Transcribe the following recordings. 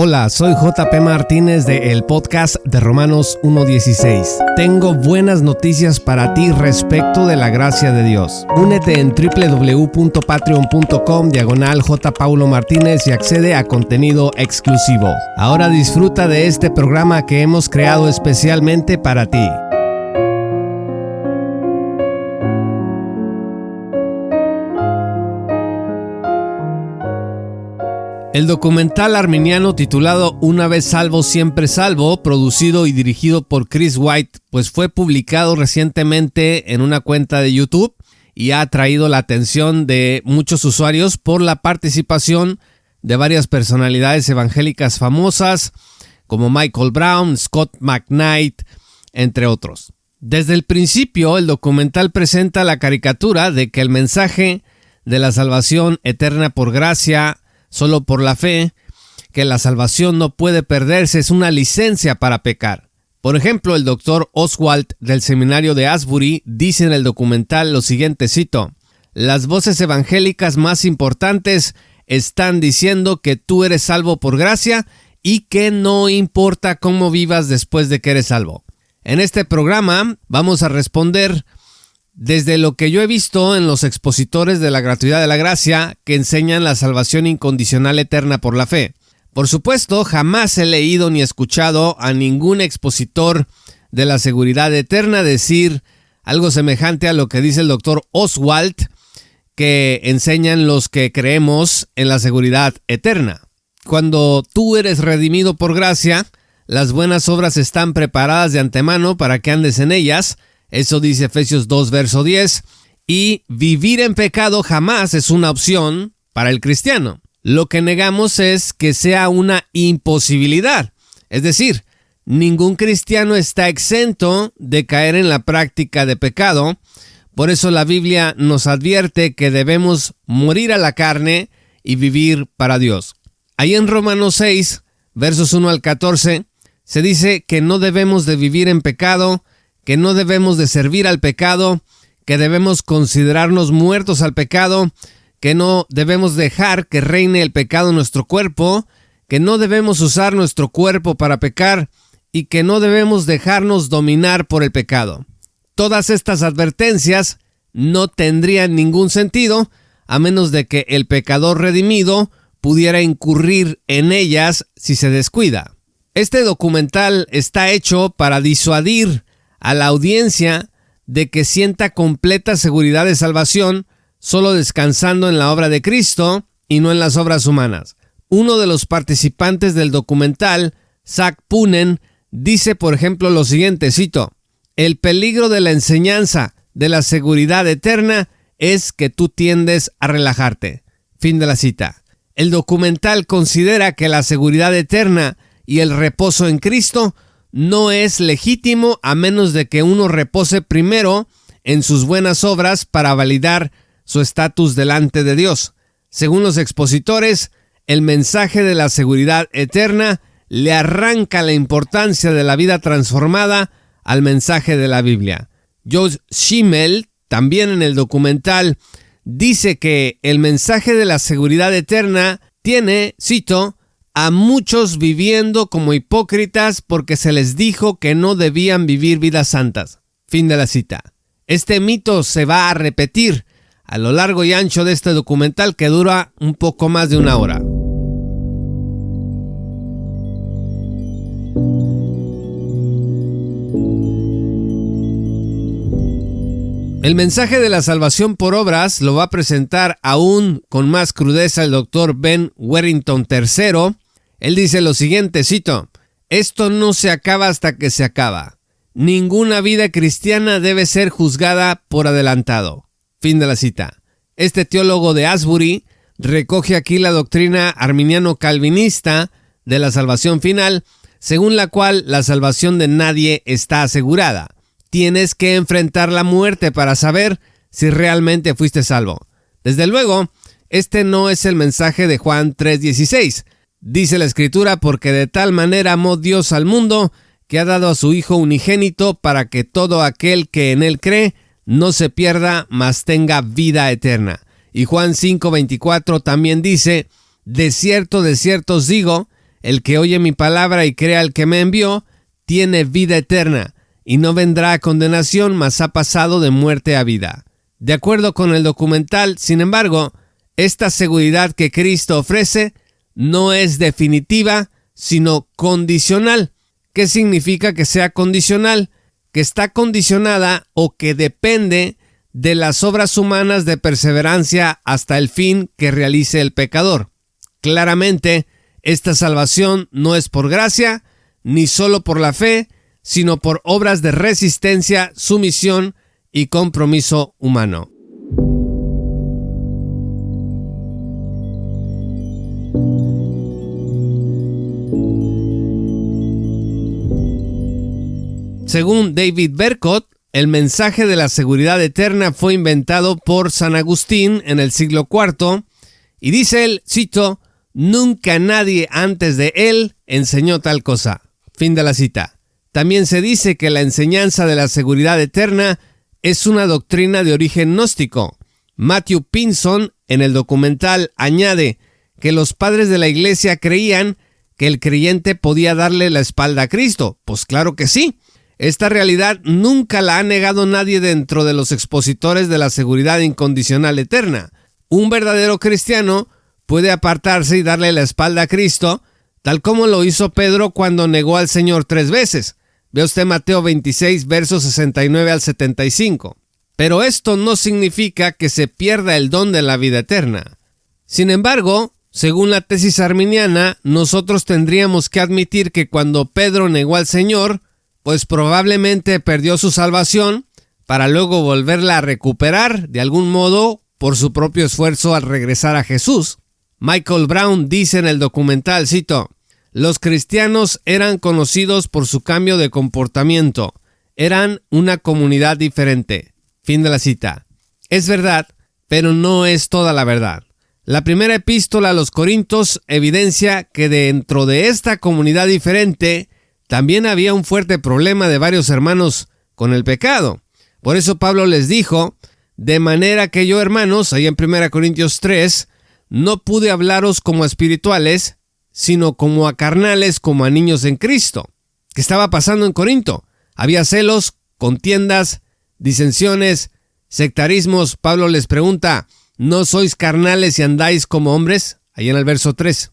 Hola, soy JP Martínez de el podcast de Romanos 1:16. Tengo buenas noticias para ti respecto de la gracia de Dios. Únete en www.patreon.com/J. Paulo Martínez y accede a contenido exclusivo. Ahora disfruta de este programa que hemos creado especialmente para ti. El documental arminiano titulado Una vez salvo, siempre salvo, producido y dirigido por Chris White, pues fue publicado recientemente en una cuenta de YouTube y ha atraído la atención de muchos usuarios por la participación de varias personalidades evangélicas famosas como Michael Brown, Scott McKnight, entre otros. Desde el principio, el documental presenta la caricatura de que el mensaje de la salvación eterna por gracia solo por la fe, que la salvación no puede perderse, es una licencia para pecar. Por ejemplo, el Dr. Oswald del seminario de Asbury dice en el documental lo siguiente, cito: las voces evangélicas más importantes están diciendo que tú eres salvo por gracia y que no importa cómo vivas después de que eres salvo. En este programa vamos a responder desde lo que yo he visto en los expositores de la gratuidad de la gracia que enseñan la salvación incondicional eterna por la fe. Por supuesto, jamás he leído ni escuchado a ningún expositor de la seguridad eterna decir algo semejante a lo que dice el Dr. Oswald, que enseñan los que creemos en la seguridad eterna. Cuando tú eres redimido por gracia, las buenas obras están preparadas de antemano para que andes en ellas. Eso dice Efesios 2, verso 10, y vivir en pecado jamás es una opción para el cristiano. Lo que negamos es que sea una imposibilidad. Es decir, ningún cristiano está exento de caer en la práctica de pecado. Por eso la Biblia nos advierte que debemos morir a la carne y vivir para Dios. Ahí en Romanos 6, versos 1 al 14, se dice que no debemos de vivir en pecado, que no debemos de servir al pecado, que debemos considerarnos muertos al pecado, que no debemos dejar que reine el pecado en nuestro cuerpo, que no debemos usar nuestro cuerpo para pecar y que no debemos dejarnos dominar por el pecado. Todas estas advertencias no tendrían ningún sentido a menos de que el pecador redimido pudiera incurrir en ellas si se descuida. Este documental está hecho para disuadir a la audiencia de que sienta completa seguridad de salvación solo descansando en la obra de Cristo y no en las obras humanas. Uno de los participantes del documental, Zach Punen, dice por ejemplo lo siguiente, cito: el peligro de la enseñanza de la seguridad eterna es que tú tiendes a relajarte. Fin de la cita. El documental considera que la seguridad eterna y el reposo en Cristo no es legítimo a menos de que uno repose primero en sus buenas obras para validar su estatus delante de Dios. Según los expositores, el mensaje de la seguridad eterna le arranca la importancia de la vida transformada al mensaje de la Biblia. Josh Schimmel, también en el documental, dice que el mensaje de la seguridad eterna tiene, cito, a muchos viviendo como hipócritas porque se les dijo que no debían vivir vidas santas. Fin de la cita. Este mito se va a repetir a lo largo y ancho de este documental que dura un poco más de una hora. El mensaje de la salvación por obras lo va a presentar aún con más crudeza el Dr. Ben Warrington III. Él dice lo siguiente, cito: esto no se acaba hasta que se acaba. Ninguna vida cristiana debe ser juzgada por adelantado. Fin de la cita. Este teólogo de Asbury recoge aquí la doctrina arminiano-calvinista de la salvación final, según la cual la salvación de nadie está asegurada. Tienes que enfrentar la muerte para saber si realmente fuiste salvo. Desde luego, este no es el mensaje de Juan 3:16. Dice la Escritura: porque de tal manera amó Dios al mundo que ha dado a su Hijo unigénito para que todo aquel que en él cree no se pierda, mas tenga vida eterna. Y Juan 5:24 también dice: de cierto os digo, El que oye mi palabra y crea al que me envió, tiene vida eterna, y no vendrá a condenación, mas ha pasado de muerte a vida. De acuerdo con el documental, sin embargo, esta seguridad que Cristo ofrece no es definitiva, sino condicional. ¿Qué significa que sea condicional? Que está condicionada o que depende de las obras humanas de perseverancia hasta el fin que realice el pecador. Claramente, esta salvación no es por gracia, ni solo por la fe, sino por obras de resistencia, sumisión y compromiso humano. Según David Berkot, el mensaje de la seguridad eterna fue inventado por San Agustín en el siglo IV, y dice él, cito, «Nunca nadie antes de él enseñó tal cosa». Fin de la cita. También se dice que la enseñanza de la seguridad eterna es una doctrina de origen gnóstico. Matthew Pinson, en el documental, añade que los padres de la iglesia creían que el creyente podía darle la espalda a Cristo. Pues claro que sí. Esta realidad nunca la ha negado nadie dentro de los expositores de la seguridad incondicional eterna. Un verdadero cristiano puede apartarse y darle la espalda a Cristo, tal como lo hizo Pedro cuando negó al Señor 3 veces. Ve usted Mateo 26, versos 69 al 75. Pero esto no significa que se pierda el don de la vida eterna. Sin embargo, según la tesis arminiana, nosotros tendríamos que admitir que cuando Pedro negó al Señor, pues probablemente perdió su salvación para luego volverla a recuperar de algún modo por su propio esfuerzo al regresar a Jesús. Michael Brown dice en el documental, cito, «Los cristianos eran conocidos por su cambio de comportamiento. Eran una comunidad diferente». Fin de la cita. Es verdad, pero no es toda la verdad. La primera epístola a los Corintios evidencia que dentro de esta comunidad diferente también había un fuerte problema de varios hermanos con el pecado. Por eso Pablo les dijo, «De manera que yo, hermanos», ahí en 1 Corintios 3, «no pude hablaros como a espirituales, sino como a carnales, como a niños en Cristo». ¿Qué estaba pasando en Corinto? Había celos, contiendas, disensiones, sectarismos. Pablo les pregunta, ¿no sois carnales y andáis como hombres? Ahí en el verso 3.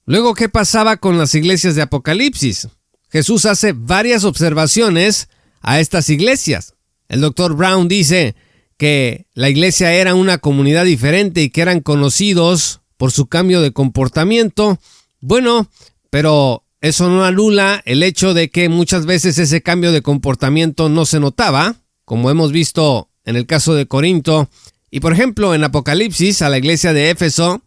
Luego, ¿qué pasaba con las iglesias de Apocalipsis? Jesús hace varias observaciones a estas iglesias. El Dr. Brown dice que la iglesia era una comunidad diferente y que eran conocidos por su cambio de comportamiento. Bueno, pero eso no anula el hecho de que muchas veces ese cambio de comportamiento no se notaba, como hemos visto en el caso de Corinto. Y por ejemplo, en Apocalipsis, a la iglesia de Éfeso,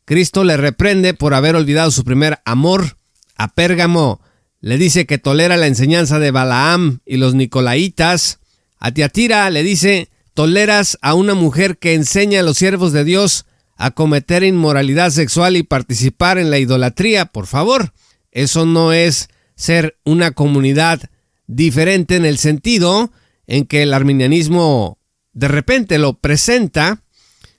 Cristo le reprende por haber olvidado su primer amor. A Pérgamo le dice que tolera la enseñanza de Balaam y los Nicolaitas. A Tiatira le dice, toleras a una mujer que enseña a los siervos de Dios a cometer inmoralidad sexual y participar en la idolatría. Por favor, eso no es ser una comunidad diferente en el sentido en que el arminianismo de repente lo presenta.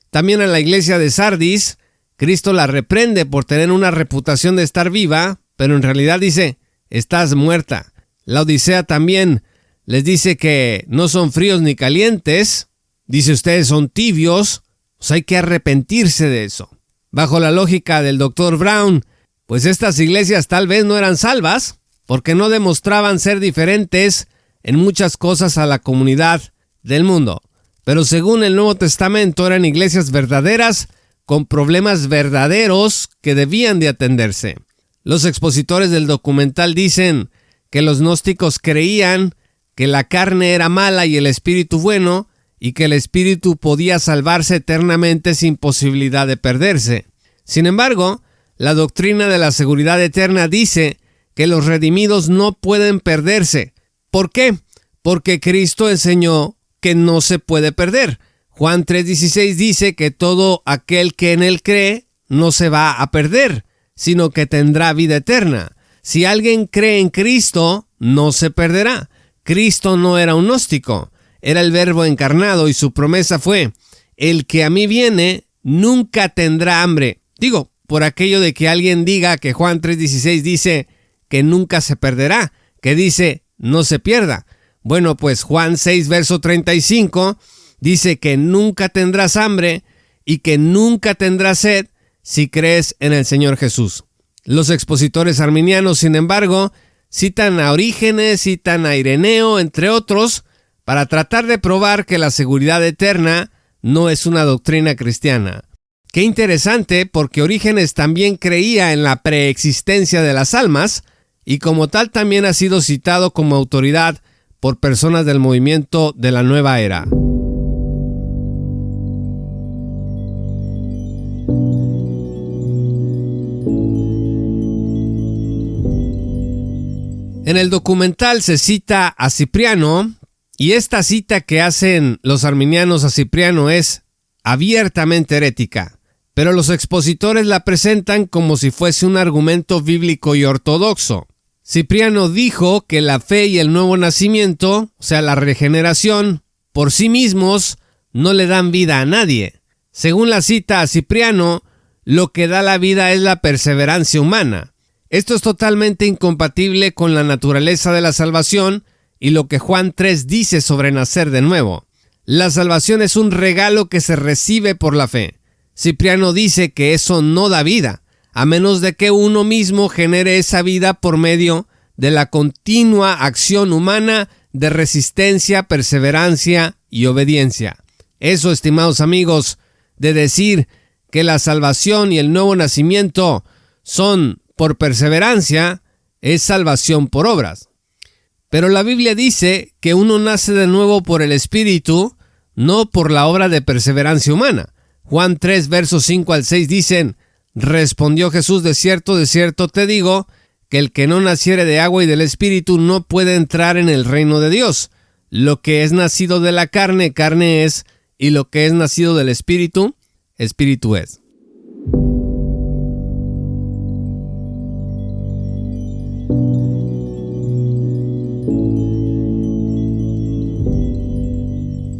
También a la iglesia de Sardis, Cristo la reprende por tener una reputación de estar viva, pero en realidad dice, estás muerta. La Odisea también les dice que no son fríos ni calientes. Dice, ustedes son tibios. Pues hay que arrepentirse de eso. Bajo la lógica del Dr. Brown, pues estas iglesias tal vez no eran salvas, porque no demostraban ser diferentes en muchas cosas a la comunidad del mundo. Pero según el Nuevo Testamento eran iglesias verdaderas, con problemas verdaderos que debían de atenderse. Los expositores del documental dicen que los gnósticos creían que la carne era mala y el espíritu bueno, y que el espíritu podía salvarse eternamente sin posibilidad de perderse. Sin embargo, la doctrina de la seguridad eterna dice que los redimidos no pueden perderse. ¿Por qué? Porque Cristo enseñó que no se puede perder. Juan 3:16 dice que todo aquel que en él cree no se va a perder, sino que tendrá vida eterna. Si alguien cree en Cristo, no se perderá. Cristo no era un gnóstico, era el Verbo encarnado y su promesa fue, el que a mí viene nunca tendrá hambre. Digo, por aquello de que alguien diga que Juan 3:16 dice que nunca se perderá, que dice no se pierda. Bueno, pues Juan 6, verso 35 dice que nunca tendrás hambre y que nunca tendrás sed si crees en el Señor Jesús. Los expositores arminianos, sin embargo, citan a Orígenes, citan a Ireneo, entre otros, para tratar de probar que la seguridad eterna no es una doctrina cristiana. Qué interesante, porque Orígenes también creía en la preexistencia de las almas y como tal también ha sido citado como autoridad por personas del movimiento de la Nueva Era. En el documental se cita a Cipriano, y esta cita que hacen los arminianos a Cipriano es abiertamente herética, pero los expositores la presentan como si fuese un argumento bíblico y ortodoxo. Cipriano dijo que la fe y el nuevo nacimiento, o sea, la regeneración, por sí mismos no le dan vida a nadie. Según la cita a Cipriano, lo que da la vida es la perseverancia humana. Esto es totalmente incompatible con la naturaleza de la salvación y lo que Juan 3 dice sobre nacer de nuevo. La salvación es un regalo que se recibe por la fe. Cipriano dice que eso no da vida, a menos de que uno mismo genere esa vida por medio de la continua acción humana de resistencia, perseverancia y obediencia. Eso, estimados amigos, de decir que la salvación y el nuevo nacimiento son por perseverancia, es salvación por obras. Pero la Biblia dice que uno nace de nuevo por el Espíritu, no por la obra de perseverancia humana. Juan 3, versos 5 al 6 dicen: respondió Jesús, de cierto te digo, que el que no naciere de agua y del Espíritu no puede entrar en el reino de Dios. Lo que es nacido de la carne, carne es, y lo que es nacido del Espíritu, Espíritu es.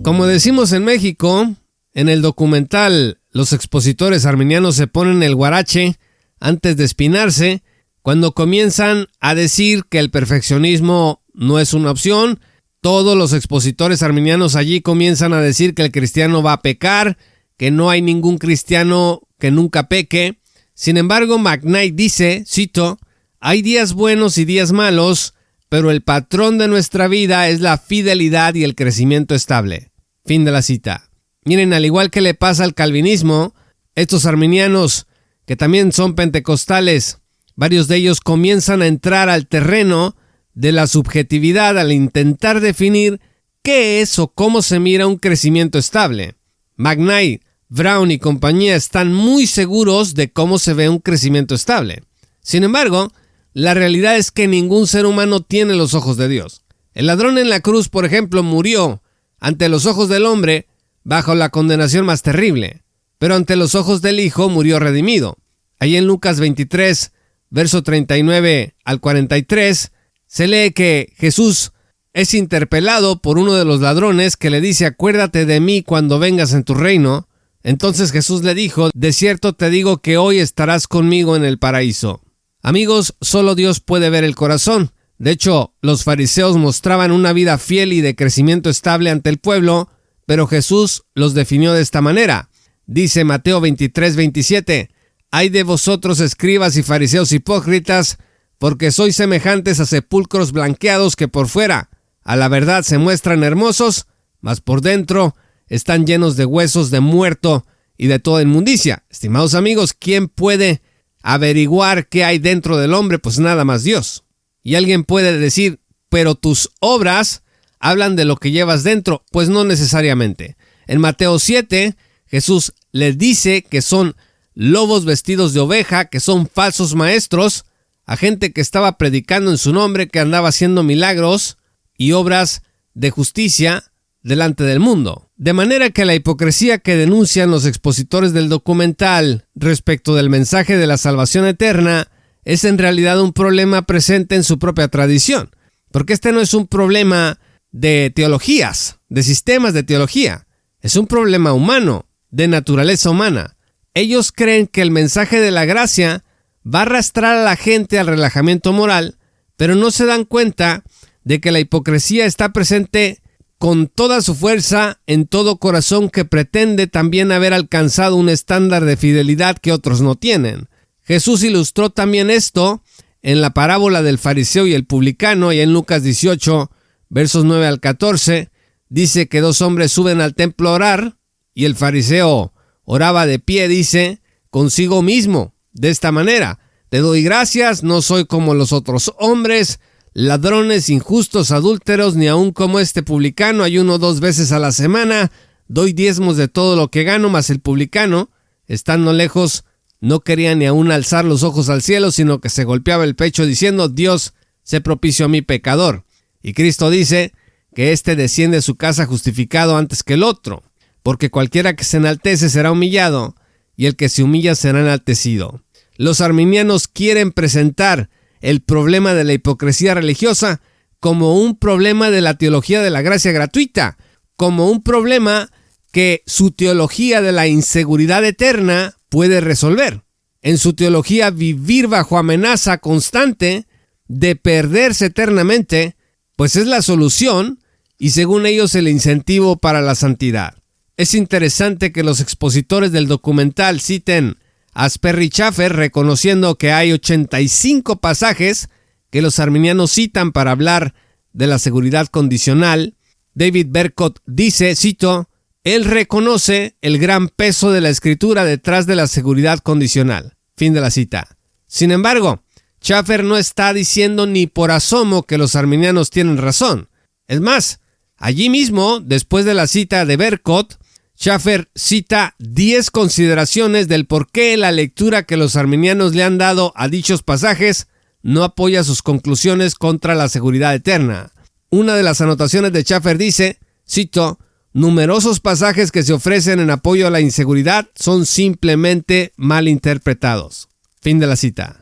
Como decimos en México, en el documental los expositores arminianos se ponen el guarache antes de espinarse cuando comienzan a decir que el perfeccionismo no es una opción. Todos los expositores arminianos allí comienzan a decir que el cristiano va a pecar, que no hay ningún cristiano que nunca peque. Sin embargo, McKnight dice, cito, hay días buenos y días malos, pero el patrón de nuestra vida es la fidelidad y el crecimiento estable. Fin de la cita. Miren, al igual que le pasa al calvinismo, estos arminianos, que también son pentecostales, varios de ellos comienzan a entrar al terreno de la subjetividad al intentar definir qué es o cómo se mira un crecimiento estable. McKnight, Brown y compañía están muy seguros de cómo se ve un crecimiento estable. Sin embargo, la realidad es que ningún ser humano tiene los ojos de Dios. El ladrón en la cruz, por ejemplo, murió ante los ojos del hombre bajo la condenación más terrible, pero ante los ojos del Hijo murió redimido. Ahí en Lucas 23, verso 39 al 43, se lee que Jesús es interpelado por uno de los ladrones que le dice: acuérdate de mí cuando vengas en tu reino. Entonces Jesús le dijo: de cierto te digo que hoy estarás conmigo en el paraíso. Amigos, solo Dios puede ver el corazón. De hecho, los fariseos mostraban una vida fiel y de crecimiento estable ante el pueblo, pero Jesús los definió de esta manera. Dice Mateo 23, 27, «Ay de vosotros, escribas y fariseos hipócritas, porque sois semejantes a sepulcros blanqueados que por fuera, a la verdad, se muestran hermosos, mas por dentro están llenos de huesos de muerto y de toda inmundicia». Estimados amigos, ¿quién puede averiguar qué hay dentro del hombre? Pues nada más Dios. Y alguien puede decir, pero tus obras hablan de lo que llevas dentro. Pues no necesariamente. En Mateo 7, Jesús les dice que son lobos vestidos de oveja, que son falsos maestros, a gente que estaba predicando en su nombre, que andaba haciendo milagros y obras de justicia delante del mundo. De manera que la hipocresía que denuncian los expositores del documental respecto del mensaje de la salvación eterna es en realidad un problema presente en su propia tradición, porque este no es un problema de teologías, de sistemas de teología, es un problema humano, de naturaleza humana. Ellos creen que el mensaje de la gracia va a arrastrar a la gente al relajamiento moral, pero no se dan cuenta de que la hipocresía está presente con toda su fuerza en todo corazón que pretende también haber alcanzado un estándar de fidelidad que otros no tienen. Jesús ilustró también esto en la parábola del fariseo y el publicano, y en Lucas 18, versos 9 al 14, dice que 2 hombres suben al templo a orar, y el fariseo oraba de pie, dice, consigo mismo, de esta manera: te doy gracias, no soy como los otros hombres, ladrones, injustos, adúlteros, ni aun como este publicano, ayuno 2 veces a la semana, doy diezmos de todo lo que gano. Mas el publicano, estando lejos, no quería ni aun alzar los ojos al cielo, sino que se golpeaba el pecho diciendo: Dios, sé propicio a mí pecador. Y Cristo dice que éste desciende a su casa justificado antes que el otro, porque cualquiera que se enaltece será humillado, y el que se humilla será enaltecido. Los arminianos quieren presentar el problema de la hipocresía religiosa como un problema de la teología de la gracia gratuita, como un problema que su teología de la inseguridad eterna puede resolver. En su teología, vivir bajo amenaza constante de perderse eternamente, pues es la solución y según ellos el incentivo para la santidad. Es interesante que los expositores del documental citen a Sperry Chafer, reconociendo que hay 85 pasajes que los arminianos citan para hablar de la seguridad condicional. David Berkot dice, cito, él reconoce el gran peso de la escritura detrás de la seguridad condicional. Fin de la cita. Sin embargo, Chafer no está diciendo ni por asomo que los arminianos tienen razón. Es más, allí mismo, después de la cita de Berkot, Chafer cita 10 consideraciones del por qué la lectura que los arminianos le han dado a dichos pasajes no apoya sus conclusiones contra la seguridad eterna. Una de las anotaciones de Chafer dice, cito, numerosos pasajes que se ofrecen en apoyo a la inseguridad son simplemente mal interpretados. Fin de la cita.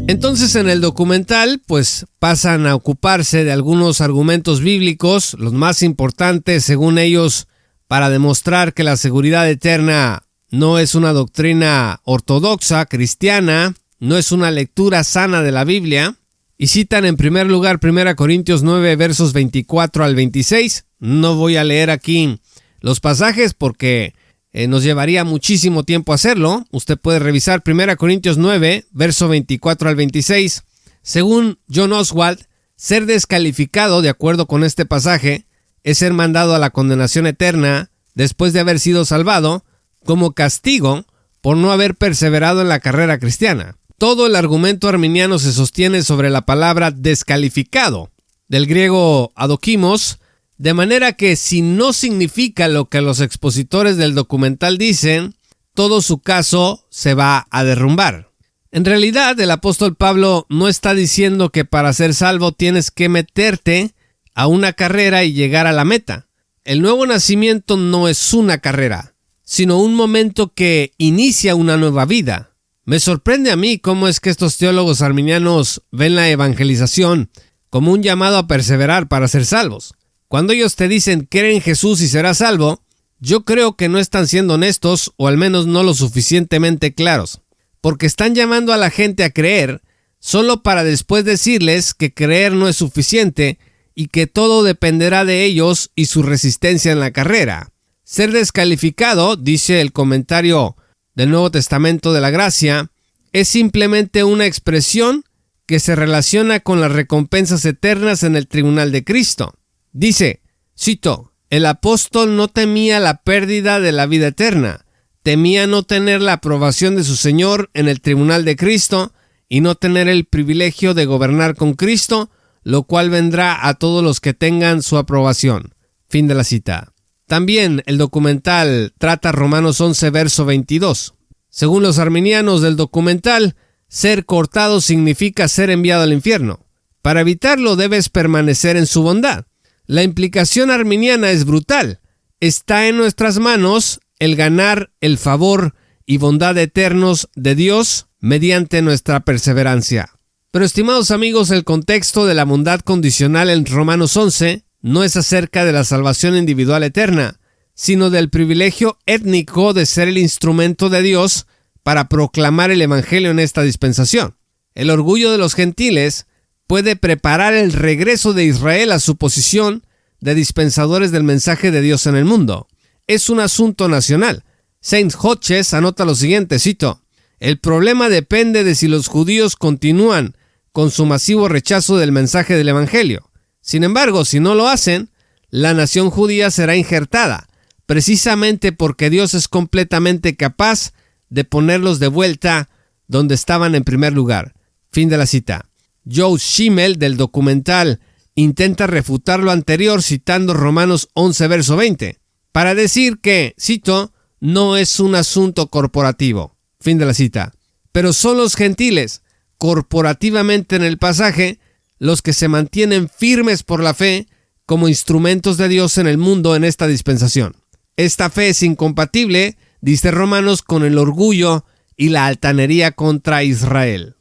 Entonces en el documental pues pasan a ocuparse de algunos argumentos bíblicos, los más importantes según ellos para demostrar que la seguridad eterna no es una doctrina ortodoxa, cristiana, no es una lectura sana de la Biblia, y citan en primer lugar 1 Corintios 9 versos 24 al 26. No voy a leer aquí los pasajes porque nos llevaría muchísimo tiempo hacerlo. Usted puede revisar 1 Corintios 9, verso 24 al 26. Según John Oswald, ser descalificado, de acuerdo con este pasaje, es ser mandado a la condenación eterna después de haber sido salvado, como castigo por no haber perseverado en la carrera cristiana. Todo el argumento arminiano se sostiene sobre la palabra descalificado, del griego adokimos, de manera que si no significa lo que los expositores del documental dicen, todo su caso se va a derrumbar. En realidad, el apóstol Pablo no está diciendo que para ser salvo tienes que meterte a una carrera y llegar a la meta. El nuevo nacimiento no es una carrera, sino un momento que inicia una nueva vida. Me sorprende a mí cómo es que estos teólogos arminianos ven la evangelización como un llamado a perseverar para ser salvos. Cuando ellos te dicen cree en Jesús y serás salvo, yo creo que no están siendo honestos o al menos no lo suficientemente claros, porque están llamando a la gente a creer solo para después decirles que creer no es suficiente y que todo dependerá de ellos y su resistencia en la carrera. Ser descalificado, dice el comentario del Nuevo Testamento de la Gracia, es simplemente una expresión que se relaciona con las recompensas eternas en el tribunal de Cristo. Dice, cito, el apóstol no temía la pérdida de la vida eterna, temía no tener la aprobación de su Señor en el tribunal de Cristo y no tener el privilegio de gobernar con Cristo, lo cual vendrá a todos los que tengan su aprobación. Fin de la cita. También el documental trata Romanos 11, verso 22. Según los arminianos del documental, ser cortado significa ser enviado al infierno. Para evitarlo debes permanecer en su bondad. La implicación arminiana es brutal. Está en nuestras manos el ganar el favor y bondad eternos de Dios mediante nuestra perseverancia. Pero estimados amigos, el contexto de la bondad condicional en Romanos 11 no es acerca de la salvación individual eterna, sino del privilegio étnico de ser el instrumento de Dios para proclamar el evangelio en esta dispensación. El orgullo de los gentiles puede preparar el regreso de Israel a su posición de dispensadores del mensaje de Dios en el mundo. Es un asunto nacional. Saint Hodges anota lo siguiente, cito: "El problema depende de si los judíos continúan con su masivo rechazo del mensaje del evangelio. Sin embargo, si no lo hacen, la nación judía será injertada, precisamente porque Dios es completamente capaz de ponerlos de vuelta donde estaban en primer lugar". Fin de la cita. Joe Schimmel, del documental, intenta refutar lo anterior citando Romanos 11, verso 20, para decir que, cito, "no es un asunto corporativo". Fin de la cita. Pero son los gentiles, corporativamente en el pasaje, los que se mantienen firmes por la fe como instrumentos de Dios en el mundo en esta dispensación. Esta fe es incompatible, dice Romanos, con el orgullo y la altanería contra Israel.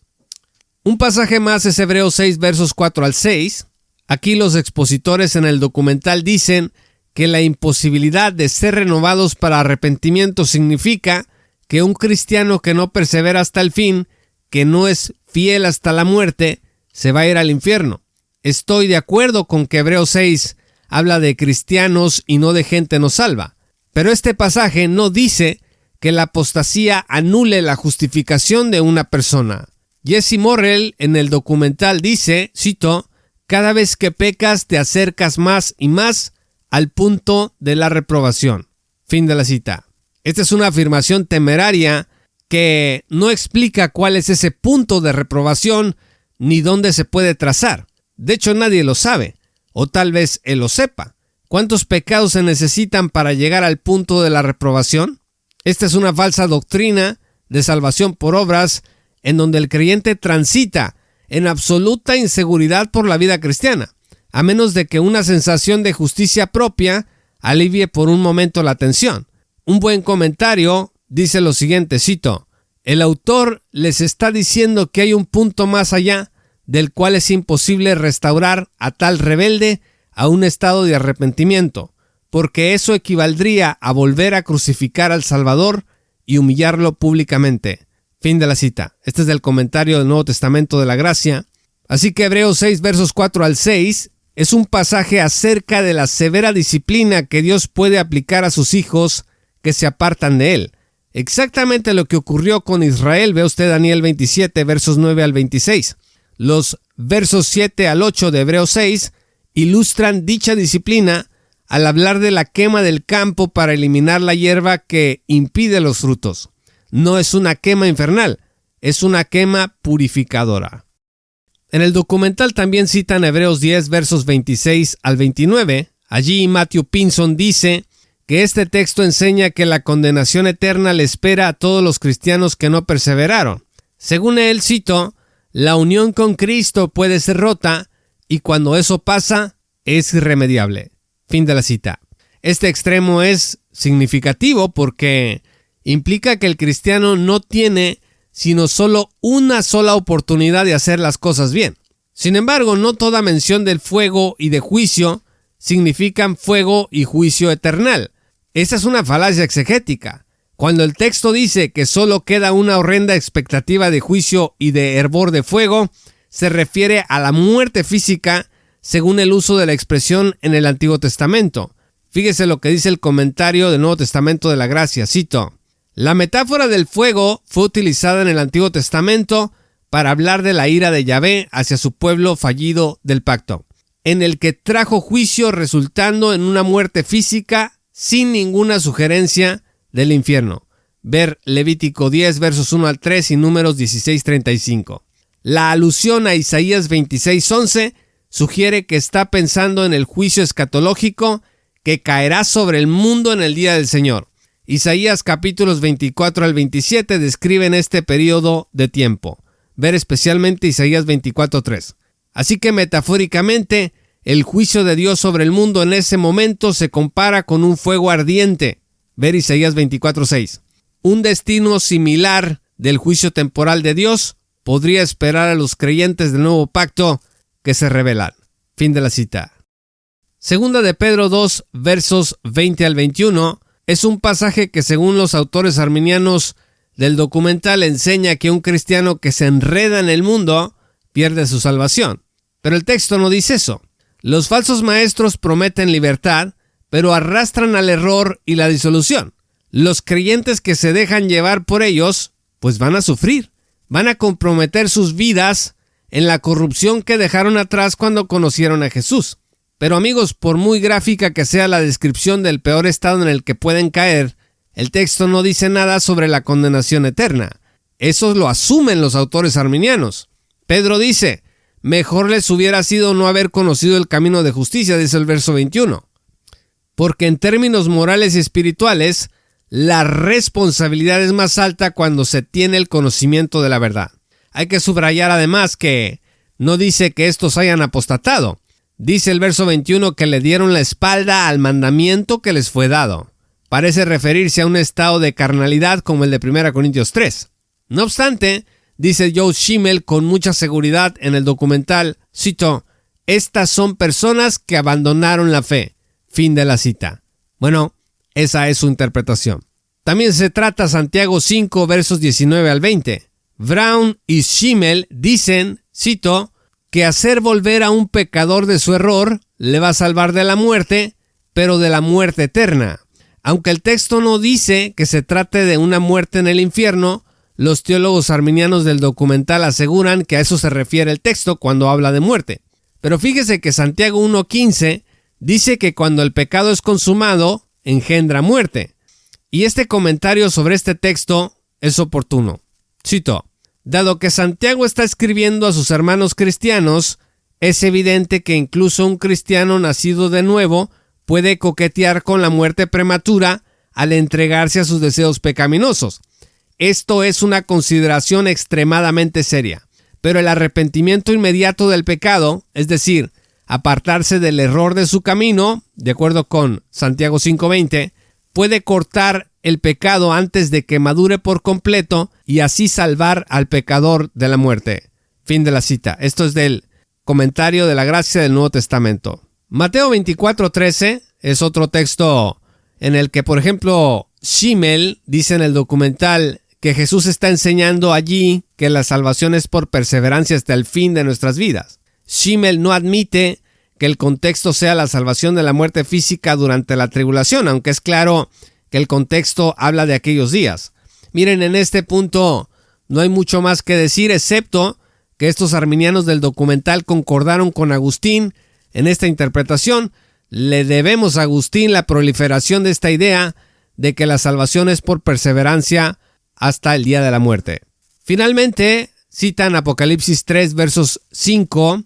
Un pasaje más es Hebreos 6, versos 4 al 6. Aquí los expositores en el documental dicen que la imposibilidad de ser renovados para arrepentimiento significa que un cristiano que no persevera hasta el fin, que no es fiel hasta la muerte, se va a ir al infierno. Estoy de acuerdo con que Hebreos 6 habla de cristianos y no de gente no salva, pero este pasaje no dice que la apostasía anule la justificación de una persona. Jesse Morrell en el documental dice, cito, "Cada vez que pecas te acercas más y más al punto de la reprobación". Fin de la cita. Esta es una afirmación temeraria que no explica cuál es ese punto de reprobación ni dónde se puede trazar. De hecho, nadie lo sabe, o tal vez él lo sepa. ¿Cuántos pecados se necesitan para llegar al punto de la reprobación? Esta es una falsa doctrina de salvación por obras en donde el creyente transita en absoluta inseguridad por la vida cristiana, a menos de que una sensación de justicia propia alivie por un momento la tensión. Un buen comentario dice lo siguiente, cito, "El autor les está diciendo que hay un punto más allá del cual es imposible restaurar a tal rebelde a un estado de arrepentimiento, porque eso equivaldría a volver a crucificar al Salvador y humillarlo públicamente". Fin de la cita. Este es del comentario del Nuevo Testamento de la Gracia. Así que Hebreos 6, versos 4 al 6, es un pasaje acerca de la severa disciplina que Dios puede aplicar a sus hijos que se apartan de Él. Exactamente lo que ocurrió con Israel. Ve usted Daniel 27, versos 9 al 26. Los versos 7 al 8 de Hebreos 6 ilustran dicha disciplina al hablar de la quema del campo para eliminar la hierba que impide los frutos. No es una quema infernal, es una quema purificadora. En el documental también citan Hebreos 10, versos 26 al 29. Allí Matthew Pinson dice que este texto enseña que la condenación eterna le espera a todos los cristianos que no perseveraron. Según él, cito, "La unión con Cristo puede ser rota y cuando eso pasa, es irremediable". Fin de la cita. Este extremo es significativo porque implica que el cristiano no tiene sino solo una sola oportunidad de hacer las cosas bien. Sin embargo, no toda mención del fuego y de juicio significan fuego y juicio eternal. Esa es una falacia exegética. Cuando el texto dice que solo queda una horrenda expectativa de juicio y de hervor de fuego, se refiere a la muerte física según el uso de la expresión en el Antiguo Testamento. Fíjese lo que dice el comentario del Nuevo Testamento de la Gracia, cito, "La metáfora del fuego fue utilizada en el Antiguo Testamento para hablar de la ira de Yahvé hacia su pueblo fallido del pacto, en el que trajo juicio resultando en una muerte física sin ninguna sugerencia del infierno". Ver Levítico 10, versos 1 al 3 y Números 16:35. La alusión a Isaías 26:11 sugiere que está pensando en el juicio escatológico que caerá sobre el mundo en el día del Señor. Isaías capítulos 24 al 27 describen este periodo de tiempo. Ver especialmente Isaías 24:3. Así que metafóricamente, el juicio de Dios sobre el mundo en ese momento se compara con un fuego ardiente. Ver Isaías 24:6. Un destino similar del juicio temporal de Dios podría esperar a los creyentes del nuevo pacto que se revelan. Fin de la cita. Segunda de Pedro 2, versos 20 al 21, es un pasaje que según los autores arminianos del documental enseña que un cristiano que se enreda en el mundo pierde su salvación. Pero el texto no dice eso. Los falsos maestros prometen libertad, pero arrastran al error y la disolución. Los creyentes que se dejan llevar por ellos, pues van a sufrir. Van a comprometer sus vidas en la corrupción que dejaron atrás cuando conocieron a Jesús. Pero amigos, por muy gráfica que sea la descripción del peor estado en el que pueden caer, el texto no dice nada sobre la condenación eterna. Eso lo asumen los autores arminianos. Pedro dice, mejor les hubiera sido no haber conocido el camino de justicia, dice el verso 21. Porque en términos morales y espirituales, la responsabilidad es más alta cuando se tiene el conocimiento de la verdad. Hay que subrayar además que no dice que estos hayan apostatado. Dice el verso 21 que le dieron la espalda al mandamiento que les fue dado. Parece referirse a un estado de carnalidad como el de 1 Corintios 3. No obstante, dice Joe Schimmel con mucha seguridad en el documental, cito, estas son personas que abandonaron la fe. Fin de la cita. Bueno, esa es su interpretación. También se trata Santiago 5, versos 19 al 20. Brown y Schimmel dicen, cito, que hacer volver a un pecador de su error le va a salvar de la muerte, pero de la muerte eterna. Aunque el texto no dice que se trate de una muerte en el infierno, los teólogos arminianos del documental aseguran que a eso se refiere el texto cuando habla de muerte. Pero fíjese que Santiago 1:15 dice que cuando el pecado es consumado, engendra muerte. Y este comentario sobre este texto es oportuno. Cito, dado que Santiago está escribiendo a sus hermanos cristianos, es evidente que incluso un cristiano nacido de nuevo puede coquetear con la muerte prematura al entregarse a sus deseos pecaminosos. Esto es una consideración extremadamente seria. Pero el arrepentimiento inmediato del pecado, es decir, apartarse del error de su camino, de acuerdo con Santiago 5:20, puede cortar el pecado antes de que madure por completo y así salvar al pecador de la muerte. Fin de la cita. Esto es del comentario de la gracia del Nuevo Testamento. Mateo 24:13 es otro texto en el que, por ejemplo, Schimmel dice en el documental que Jesús está enseñando allí que la salvación es por perseverancia hasta el fin de nuestras vidas. Schimmel no admite que el contexto sea la salvación de la muerte física durante la tribulación, aunque es claro que el contexto habla de aquellos días. Miren, en este punto no hay mucho más que decir, excepto que estos arminianos del documental concordaron con Agustín en esta interpretación. Le debemos a Agustín la proliferación de esta idea de que la salvación es por perseverancia hasta el día de la muerte. Finalmente, citan Apocalipsis 3, versos 5.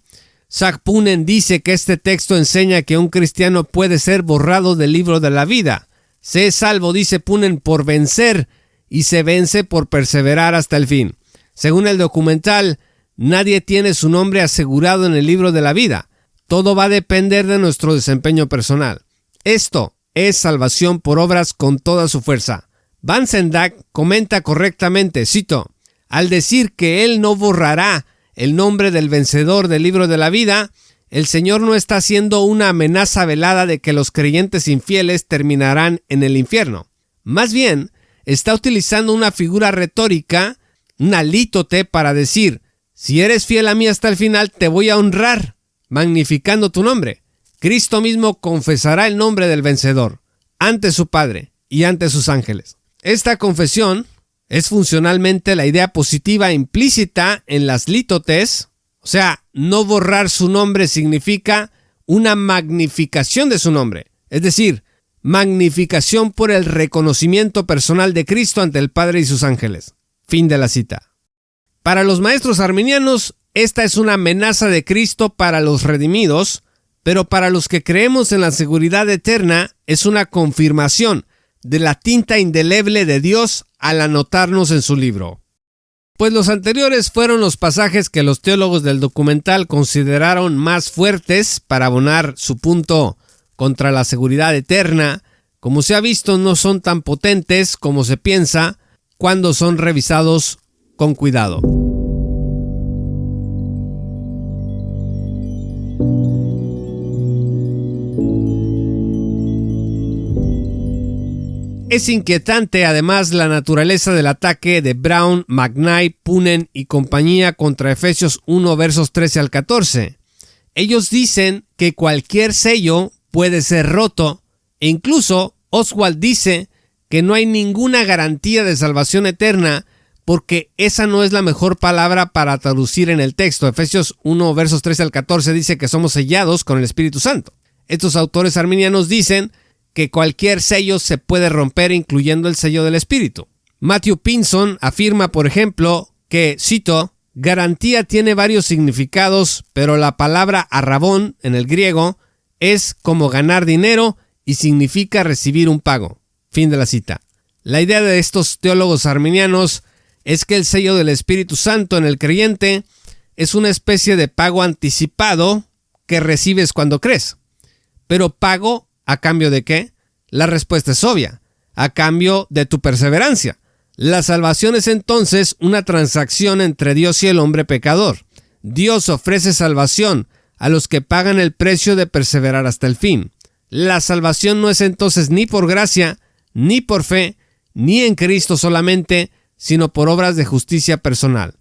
Zach Punen dice que este texto enseña que un cristiano puede ser borrado del libro de la vida. Se es salvo, dice Punen, por vencer, y se vence por perseverar hasta el fin. Según el documental, nadie tiene su nombre asegurado en el libro de la vida. Todo va a depender de nuestro desempeño personal. Esto es salvación por obras con toda su fuerza. Van Sendak comenta correctamente, cito, al decir que él no borrará el nombre del vencedor del libro de la vida, el Señor no está haciendo una amenaza velada de que los creyentes infieles terminarán en el infierno. Más bien, está utilizando una figura retórica, una lítote, para decir, si eres fiel a mí hasta el final, te voy a honrar, magnificando tu nombre. Cristo mismo confesará el nombre del vencedor, ante su Padre y ante sus ángeles. Esta confesión es funcionalmente la idea positiva implícita en las lítotes. O sea, no borrar su nombre significa una magnificación de su nombre. Es decir, magnificación por el reconocimiento personal de Cristo ante el Padre y sus ángeles. Fin de la cita. Para los maestros arminianos, esta es una amenaza de Cristo para los redimidos, pero para los que creemos en la seguridad eterna, es una confirmación de la tinta indeleble de Dios al anotarnos en su libro. Pues los anteriores fueron los pasajes que los teólogos del documental consideraron más fuertes para abonar su punto contra la seguridad eterna. Como se ha visto, no son tan potentes como se piensa cuando son revisados con cuidado. Es inquietante además la naturaleza del ataque de Brown, McKnight, Punen y compañía contra Efesios 1 versos 13 al 14. Ellos dicen que cualquier sello puede ser roto e incluso Oswald dice que no hay ninguna garantía de salvación eterna porque esa no es la mejor palabra para traducir en el texto. Efesios 1 versos 13 al 14 dice que somos sellados con el Espíritu Santo. Estos autores arminianos dicen que cualquier sello se puede romper, incluyendo el sello del Espíritu. Matthew Pinson afirma, por ejemplo, que, cito, garantía tiene varios significados, pero la palabra arrabón en el griego es como ganar dinero y significa recibir un pago. Fin de la cita. La idea de estos teólogos arminianos es que el sello del Espíritu Santo en el creyente es una especie de pago anticipado que recibes cuando crees. Pero pago ¿a cambio de qué? La respuesta es obvia. A cambio de tu perseverancia. La salvación es entonces una transacción entre Dios y el hombre pecador. Dios ofrece salvación a los que pagan el precio de perseverar hasta el fin. La salvación no es entonces ni por gracia, ni por fe, ni en Cristo solamente, sino por obras de justicia personal.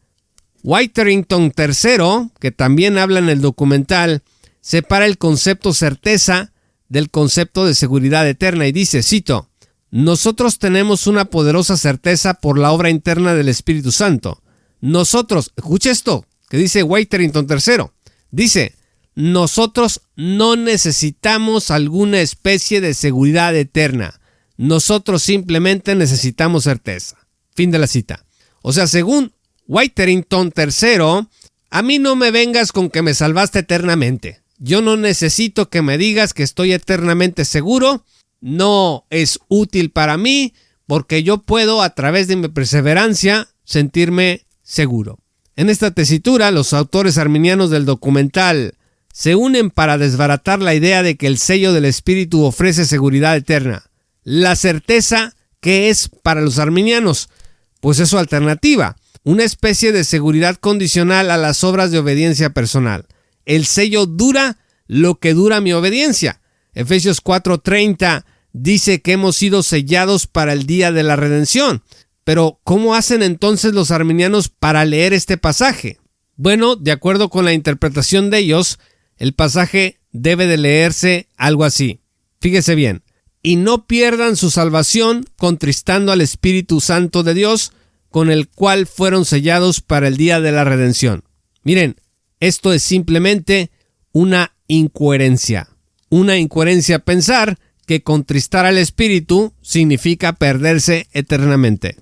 Witherington III, que también habla en el documental, separa el concepto certeza del concepto de seguridad eterna y dice, cito, nosotros tenemos una poderosa certeza por la obra interna del Espíritu Santo. Nosotros, escucha esto que dice Witherington III, dice, nosotros no necesitamos alguna especie de seguridad eterna. Nosotros simplemente necesitamos certeza. Fin de la cita. O sea, según Witherington III, a mí no me vengas con que me salvaste eternamente. Yo no necesito que me digas que estoy eternamente seguro. No es útil para mí porque yo puedo a través de mi perseverancia sentirme seguro. En esta tesitura, los autores arminianos del documental se unen para desbaratar la idea de que el sello del Espíritu ofrece seguridad eterna. La certeza que es para los arminianos, pues es su alternativa, una especie de seguridad condicional a las obras de obediencia personal. El sello dura lo que dura mi obediencia. Efesios 4:30 dice que hemos sido sellados para el día de la redención. Pero, ¿cómo hacen entonces los arminianos para leer este pasaje? Bueno, de acuerdo con la interpretación de ellos, el pasaje debe de leerse algo así. Fíjese bien. Y no pierdan su salvación contristando al Espíritu Santo de Dios, con el cual fueron sellados para el día de la redención. Miren, esto es simplemente una incoherencia. Una incoherencia pensar que contristar al Espíritu significa perderse eternamente.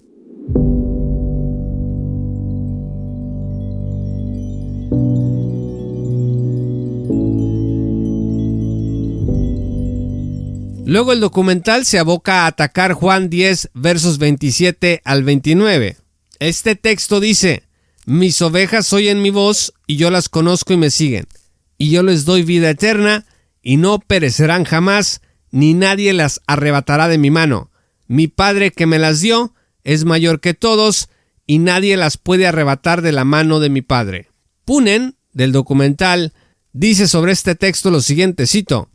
Luego el documental se aboca a atacar Juan 10, versos 27 al 29. Este texto dice, mis ovejas oyen mi voz y yo las conozco y me siguen. Y yo les doy vida eterna y no perecerán jamás, ni nadie las arrebatará de mi mano. Mi Padre que me las dio es mayor que todos y nadie las puede arrebatar de la mano de mi Padre. Punen, del documental, dice sobre este texto lo siguiente, cito,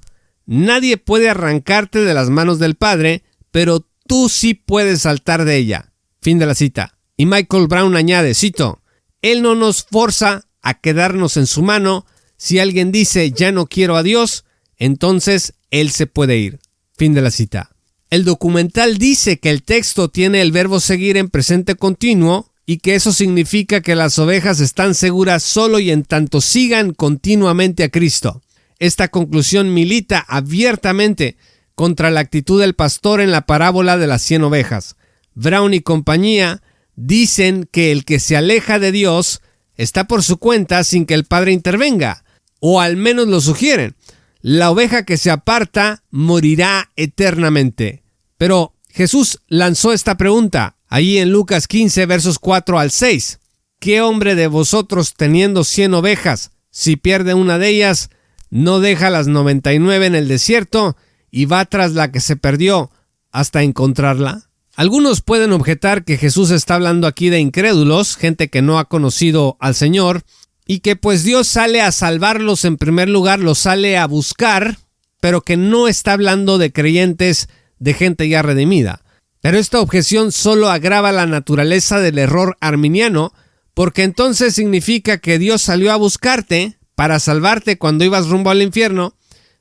nadie puede arrancarte de las manos del Padre, pero tú sí puedes saltar de ella. Fin de la cita. Y Michael Brown añade, cito, Él no nos forza a quedarnos en su mano. Si alguien dice, ya no quiero a Dios, entonces Él se puede ir. Fin de la cita. El documental dice que el texto tiene el verbo seguir en presente continuo y que eso significa que las ovejas están seguras solo y en tanto sigan continuamente a Cristo. Esta conclusión milita abiertamente contra la actitud del pastor en la parábola de las 100 ovejas. Brown y compañía dicen que el que se aleja de Dios está por su cuenta sin que el Padre intervenga, o al menos lo sugieren. La oveja que se aparta morirá eternamente. Pero Jesús lanzó esta pregunta allí en Lucas 15, versos 4 al 6. ¿Qué hombre de vosotros teniendo 100 ovejas, si pierde una de ellas, no deja las 99 en el desierto y va tras la que se perdió hasta encontrarla? Algunos pueden objetar que Jesús está hablando aquí de incrédulos, gente que no ha conocido al Señor, y que pues Dios sale a salvarlos en primer lugar, los sale a buscar, pero que no está hablando de creyentes, de gente ya redimida. Pero esta objeción solo agrava la naturaleza del error arminiano, porque entonces significa que Dios salió a buscarte para salvarte cuando ibas rumbo al infierno,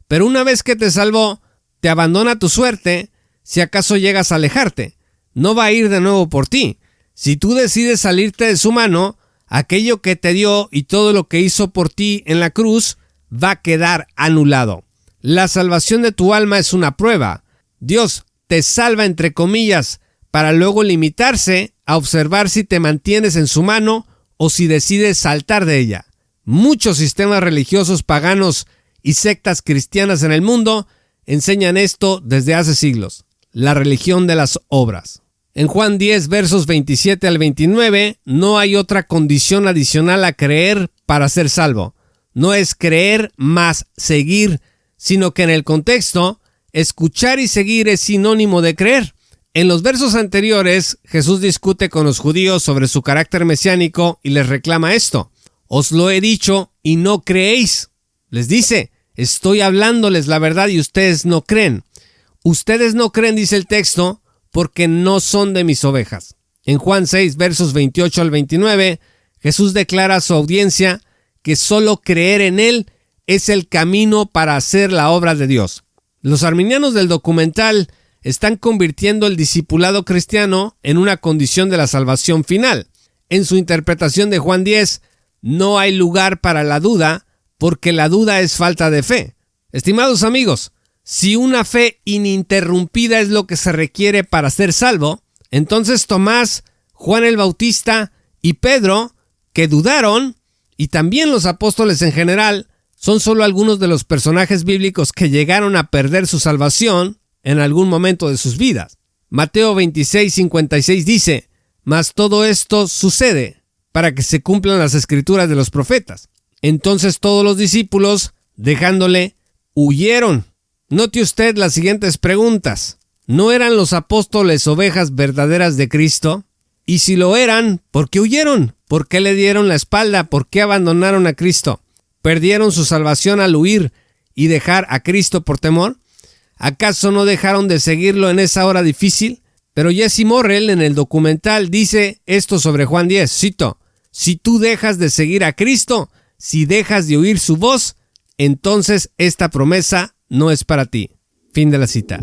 pero una vez que te salvó, te abandona a tu suerte si acaso llegas a alejarte. No va a ir de nuevo por ti. Si tú decides salirte de su mano, aquello que te dio y todo lo que hizo por ti en la cruz va a quedar anulado. La salvación de tu alma es una prueba. Dios te salva entre comillas para luego limitarse a observar si te mantienes en su mano o si decides saltar de ella. Muchos sistemas religiosos paganos y sectas cristianas en el mundo enseñan esto desde hace siglos. La religión de las obras. En Juan 10, versos 27 al 29, no hay otra condición adicional a creer para ser salvo. No es creer más seguir, sino que en el contexto, escuchar y seguir es sinónimo de creer. En los versos anteriores, Jesús discute con los judíos sobre su carácter mesiánico y les reclama esto. Os lo he dicho y no creéis. Les dice, estoy hablándoles la verdad y ustedes no creen. Ustedes no creen, dice el texto, porque no son de mis ovejas. En Juan 6, versos 28 al 29, Jesús declara a su audiencia que solo creer en Él es el camino para hacer la obra de Dios. Los arminianos del documental están convirtiendo el discipulado cristiano en una condición de la salvación final. En su interpretación de Juan 10, no hay lugar para la duda, porque la duda es falta de fe. Estimados amigos, si una fe ininterrumpida es lo que se requiere para ser salvo, entonces Tomás, Juan el Bautista y Pedro, que dudaron, y también los apóstoles en general, son solo algunos de los personajes bíblicos que llegaron a perder su salvación en algún momento de sus vidas. Mateo 26:56 dice, mas todo esto sucede para que se cumplan las escrituras de los profetas. Entonces todos los discípulos, dejándole, huyeron. Note usted las siguientes preguntas. ¿No eran los apóstoles ovejas verdaderas de Cristo? Y si lo eran, ¿por qué huyeron? ¿Por qué le dieron la espalda? ¿Por qué abandonaron a Cristo? ¿Perdieron su salvación al huir y dejar a Cristo por temor? ¿Acaso no dejaron de seguirlo en esa hora difícil? Pero Jesse Morrell en el documental dice esto sobre Juan 10, cito, si tú dejas de seguir a Cristo, si dejas de oír su voz, entonces esta promesa no es para ti. Fin de la cita.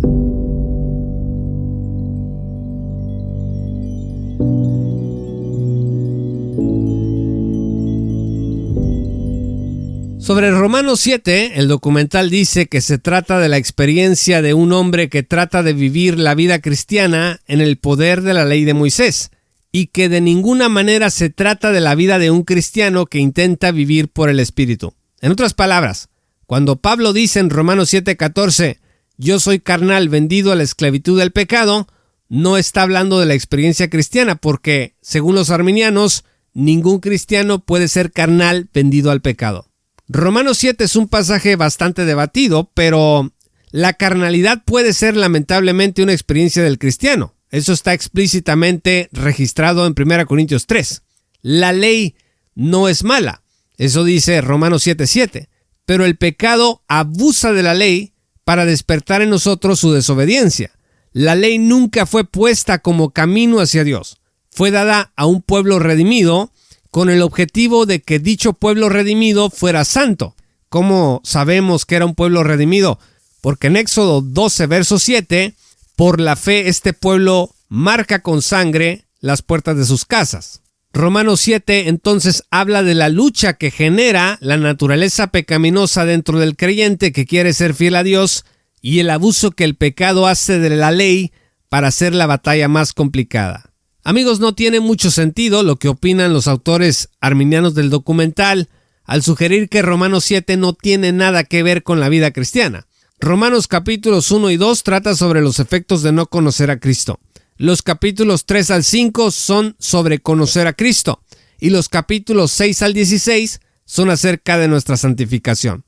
Sobre Romanos 7, el documental dice que se trata de la experiencia de un hombre que trata de vivir la vida cristiana en el poder de la ley de Moisés, y que de ninguna manera se trata de la vida de un cristiano que intenta vivir por el Espíritu. En otras palabras, cuando Pablo dice en Romanos 7:14, yo soy carnal vendido a la esclavitud del pecado, no está hablando de la experiencia cristiana, porque, según los arminianos, ningún cristiano puede ser carnal vendido al pecado. Romanos 7 es un pasaje bastante debatido, pero la carnalidad puede ser lamentablemente una experiencia del cristiano. Eso está explícitamente registrado en 1 Corintios 3. La ley no es mala, eso dice Romanos 7:7, pero el pecado abusa de la ley para despertar en nosotros su desobediencia. La ley nunca fue puesta como camino hacia Dios. Fue dada a un pueblo redimido con el objetivo de que dicho pueblo redimido fuera santo. ¿Cómo sabemos que era un pueblo redimido? Porque en Éxodo 12, verso 7, por la fe este pueblo marca con sangre las puertas de sus casas. Romanos 7 entonces habla de la lucha que genera la naturaleza pecaminosa dentro del creyente que quiere ser fiel a Dios y el abuso que el pecado hace de la ley para hacer la batalla más complicada. Amigos, no tiene mucho sentido lo que opinan los autores arminianos del documental al sugerir que Romanos 7 no tiene nada que ver con la vida cristiana. Romanos capítulos 1 y 2 trata sobre los efectos de no conocer a Cristo. Los capítulos 3 al 5 son sobre conocer a Cristo y los capítulos 6 al 16 son acerca de nuestra santificación.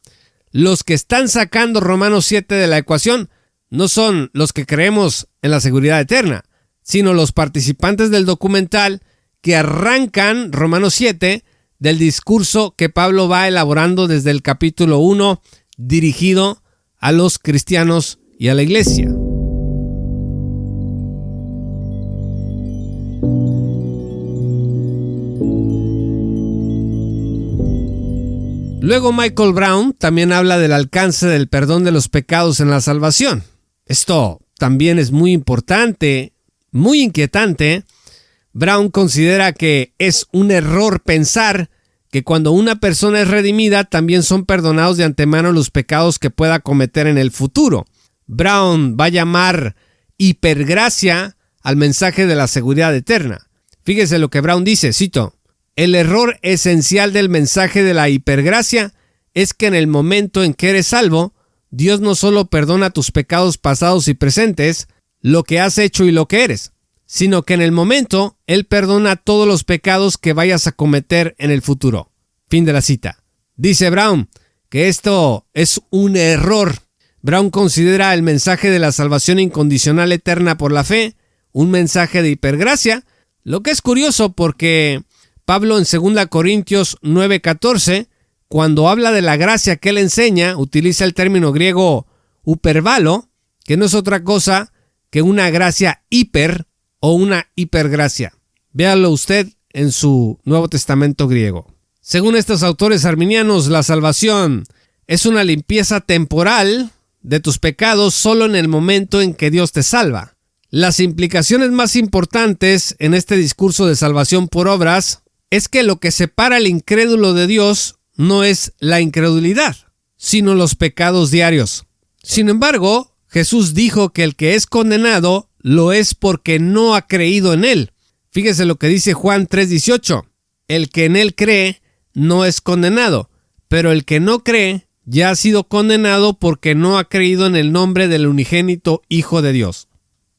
Los que están sacando Romanos 7 de la ecuación no son los que creemos en la seguridad eterna, sino los participantes del documental que arrancan Romanos 7 del discurso que Pablo va elaborando desde el capítulo 1 dirigido a los cristianos y a la iglesia. Luego Michael Brown también habla del alcance del perdón de los pecados en la salvación. Esto también es muy importante, muy inquietante. Brown considera que es un error pensar que cuando una persona es redimida también son perdonados de antemano los pecados que pueda cometer en el futuro. Brown va a llamar hipergracia al mensaje de la seguridad eterna. Fíjese lo que Brown dice, cito: el error esencial del mensaje de la hipergracia es que en el momento en que eres salvo, Dios no solo perdona tus pecados pasados y presentes, lo que has hecho y lo que eres, sino que en el momento Él perdona todos los pecados que vayas a cometer en el futuro. Fin de la cita. Dice Brown que esto es un error. Brown considera el mensaje de la salvación incondicional eterna por la fe un mensaje de hipergracia, lo que es curioso porque Pablo en 2 Corintios 9:14, cuando habla de la gracia que él enseña, utiliza el término griego huperbalo, que no es otra cosa que una gracia hiper o una hipergracia. Véalo usted en su Nuevo Testamento griego. Según estos autores arminianos, la salvación es una limpieza temporal de tus pecados solo en el momento en que Dios te salva. Las implicaciones más importantes en este discurso de salvación por obras es que lo que separa al incrédulo de Dios no es la incredulidad, sino los pecados diarios. Sin embargo, Jesús dijo que el que es condenado lo es porque no ha creído en Él. Fíjese lo que dice Juan 3:18. El que en Él cree no es condenado, pero el que no cree ya ha sido condenado porque no ha creído en el nombre del unigénito Hijo de Dios.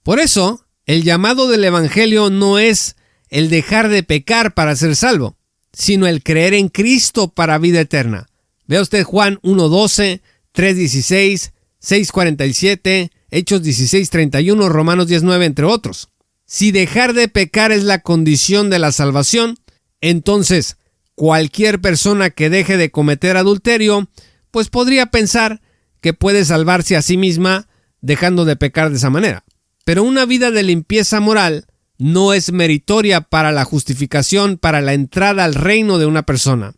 Por eso, el llamado del Evangelio no es el dejar de pecar para ser salvo, sino el creer en Cristo para vida eterna. Vea usted Juan 1:12, 3:16, 6:47, Hechos 16:31, Romanos 10:9, entre otros. Si dejar de pecar es la condición de la salvación, entonces cualquier persona que deje de cometer adulterio, pues podría pensar que puede salvarse a sí misma dejando de pecar de esa manera. Pero una vida de limpieza moral no es meritoria para la justificación, para la entrada al reino de una persona.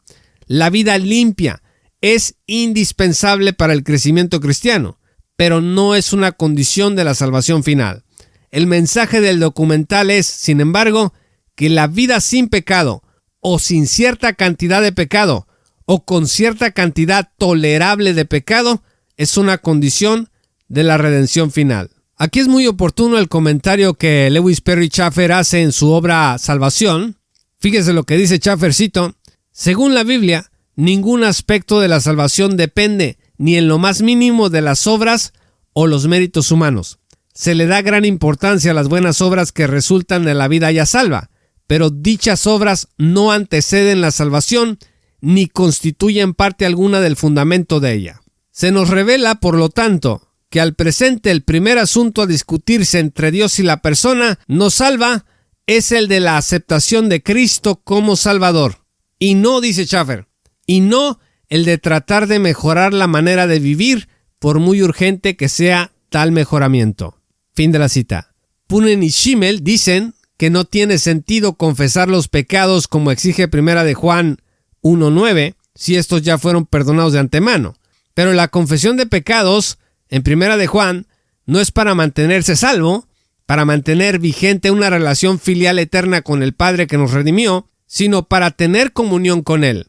La vida limpia es indispensable para el crecimiento cristiano, pero no es una condición de la salvación final. El mensaje del documental es, sin embargo, que la vida sin pecado, o sin cierta cantidad de pecado, o con cierta cantidad tolerable de pecado, es una condición de la redención final. Aquí es muy oportuno el comentario que Lewis Perry Chafer hace en su obra Salvación. Fíjese lo que dice Chafer, cito: según la Biblia, ningún aspecto de la salvación depende ni en lo más mínimo de las obras o los méritos humanos. Se le da gran importancia a las buenas obras que resultan de la vida ya salva, pero dichas obras no anteceden la salvación ni constituyen parte alguna del fundamento de ella. Se nos revela, por lo tanto, que al presente el primer asunto a discutirse entre Dios y la persona no salva es el de la aceptación de Cristo como Salvador. Y no, dice Chafer, y no el de tratar de mejorar la manera de vivir, por muy urgente que sea tal mejoramiento. Fin de la cita. Punen y Schimmel dicen que no tiene sentido confesar los pecados como exige 1 de Juan 1:9, si estos ya fueron perdonados de antemano. Pero la confesión de pecados en 1 de Juan no es para mantenerse salvo, para mantener vigente una relación filial eterna con el Padre que nos redimió, sino para tener comunión con Él.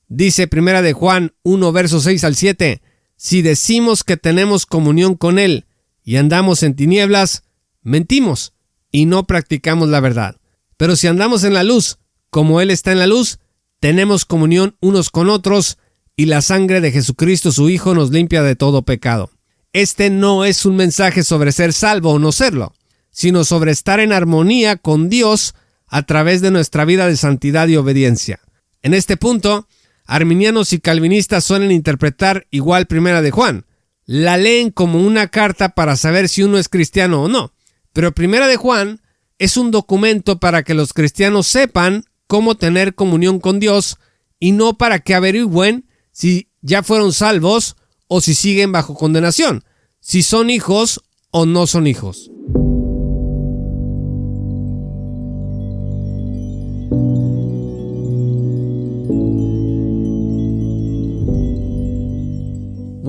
Dice 1 de Juan 1, versos 6 al 7, si decimos que tenemos comunión con Él y andamos en tinieblas, mentimos y no practicamos la verdad. Pero si andamos en la luz, como Él está en la luz, tenemos comunión unos con otros y la sangre de Jesucristo su Hijo nos limpia de todo pecado. Este no es un mensaje sobre ser salvo o no serlo, sino sobre estar en armonía con Dios a través de nuestra vida de santidad y obediencia. En este punto, arminianos y calvinistas suelen interpretar igual 1 de Juan. La leen como una carta para saber si uno es cristiano o no. Pero 1 de Juan es un documento para que los cristianos sepan cómo tener comunión con Dios y no para que averigüen si ya fueron salvos o si siguen bajo condenación, si son hijos o no son hijos.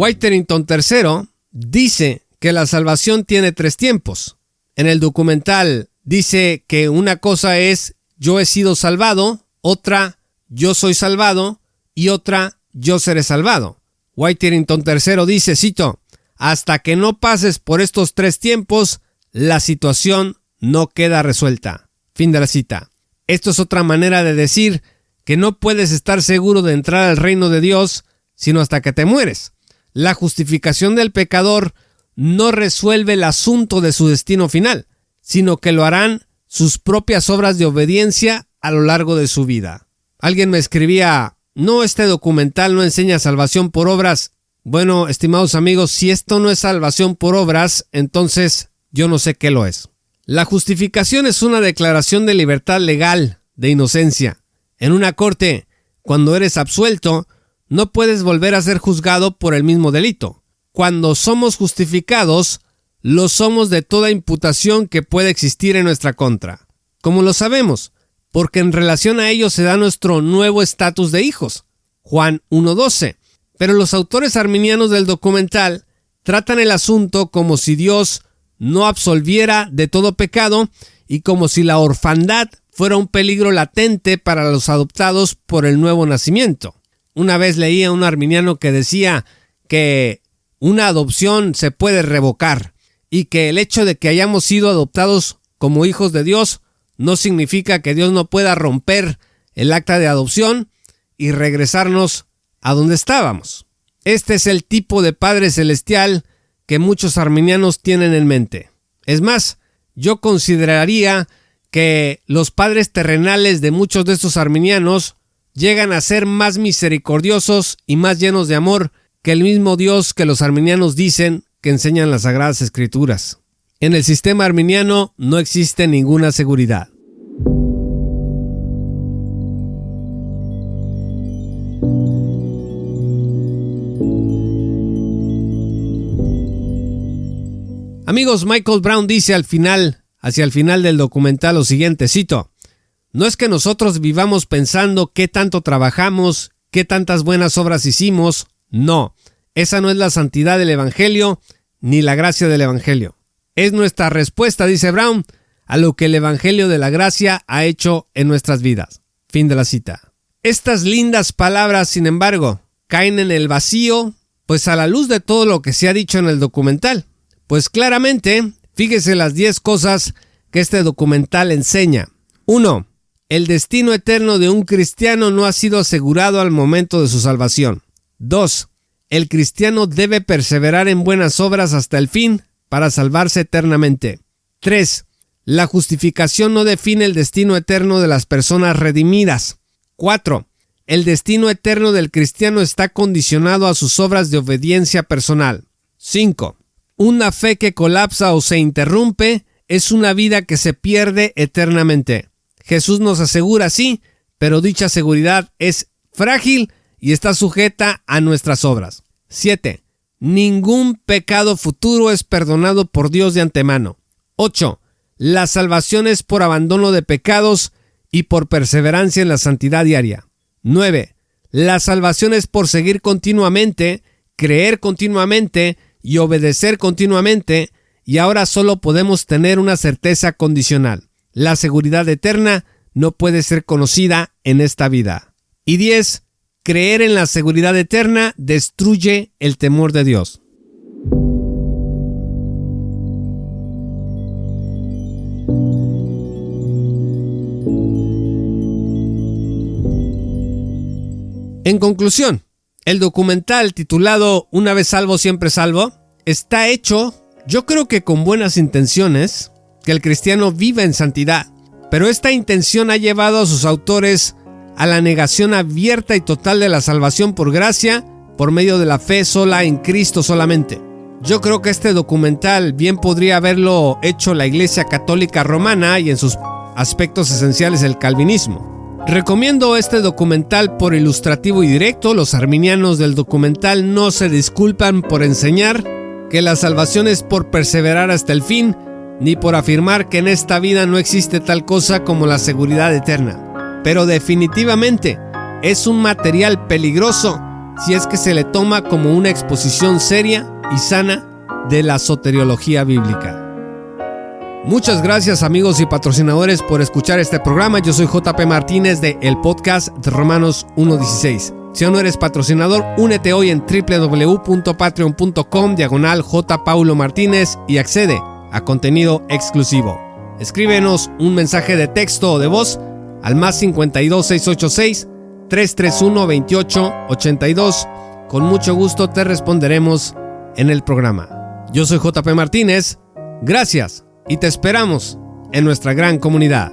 Whiterington III dice que la salvación tiene 3 tiempos. En el documental dice que una cosa es yo he sido salvado, otra yo soy salvado y otra yo seré salvado. Whiterington III dice, cito, hasta que no pases por estos 3 tiempos, la situación no queda resuelta. Fin de la cita. Esto es otra manera de decir que no puedes estar seguro de entrar al reino de Dios sino hasta que te mueres. La justificación del pecador no resuelve el asunto de su destino final, sino que lo harán sus propias obras de obediencia a lo largo de su vida. Alguien me escribía, no, este documental no enseña salvación por obras. Bueno, estimados amigos, si esto no es salvación por obras, entonces yo no sé qué lo es. La justificación es una declaración de libertad legal, de inocencia. En una corte, cuando eres absuelto, no puedes volver a ser juzgado por el mismo delito. Cuando somos justificados, lo somos de toda imputación que pueda existir en nuestra contra. ¿Cómo lo sabemos? Porque en relación a ello se da nuestro nuevo estatus de hijos. Juan 1:12. Pero los autores arminianos del documental tratan el asunto como si Dios no absolviera de todo pecado y como si la orfandad fuera un peligro latente para los adoptados por el nuevo nacimiento. Una vez leí a un arminiano que decía que una adopción se puede revocar y que el hecho de que hayamos sido adoptados como hijos de Dios no significa que Dios no pueda romper el acta de adopción y regresarnos a donde estábamos. Este es el tipo de Padre Celestial que muchos arminianos tienen en mente. Es más, yo consideraría que los padres terrenales de muchos de estos arminianos llegan a ser más misericordiosos y más llenos de amor que el mismo Dios que los arminianos dicen que enseñan las Sagradas Escrituras. En el sistema arminiano no existe ninguna seguridad. Amigos, Michael Brown dice hacia el final del documental lo siguiente, cito, no es que nosotros vivamos pensando qué tanto trabajamos, qué tantas buenas obras hicimos, no, esa no es la santidad del Evangelio ni la gracia del Evangelio. Es nuestra respuesta, dice Brown, a lo que el Evangelio de la gracia ha hecho en nuestras vidas. Fin de la cita. Estas lindas palabras, sin embargo, caen en el vacío, pues a la luz de todo lo que se ha dicho en el documental. Pues claramente, fíjese las 10 cosas que este documental enseña. 1. El destino eterno de un cristiano no ha sido asegurado al momento de su salvación. 2. El cristiano debe perseverar en buenas obras hasta el fin para salvarse eternamente. 3. La justificación no define el destino eterno de las personas redimidas. 4. El destino eterno del cristiano está condicionado a sus obras de obediencia personal. 5. Una fe que colapsa o se interrumpe es una vida que se pierde eternamente. Jesús nos asegura sí, pero dicha seguridad es frágil y está sujeta a nuestras obras. 7. Ningún pecado futuro es perdonado por Dios de antemano. 8. La salvación es por abandono de pecados y por perseverancia en la santidad diaria. 9. La salvación es por seguir continuamente, creer continuamente y obedecer continuamente, y ahora solo podemos tener una certeza condicional. La seguridad eterna no puede ser conocida en esta vida. Y 10. Creer en la seguridad eterna destruye el temor de Dios. En conclusión, el documental titulado Una vez salvo, siempre salvo, está hecho, yo creo que con buenas intenciones, que el cristiano viva en santidad, pero esta intención ha llevado a sus autores a la negación abierta y total de la salvación por gracia, por medio de la fe sola en Cristo solamente. Yo creo que este documental bien podría haberlo hecho la Iglesia Católica Romana y en sus aspectos esenciales el calvinismo. Recomiendo este documental por ilustrativo y directo. Los arminianos del documental no se disculpan por enseñar que la salvación es por perseverar hasta el fin, ni por afirmar que en esta vida no existe tal cosa como la seguridad eterna. Pero definitivamente es un material peligroso si es que se le toma como una exposición seria y sana de la soteriología bíblica. Muchas gracias amigos y patrocinadores por escuchar este programa. Yo soy JP Martínez de el podcast de Romanos 1:16. Si aún no eres patrocinador, únete hoy en www.patreon.com/jpaulomartinez y accede a contenido exclusivo. Escríbenos un mensaje de texto o de voz al +52 686 331 2882. Con mucho gusto te responderemos en el programa. Yo soy JP Martínez. Gracias y te esperamos en nuestra gran comunidad.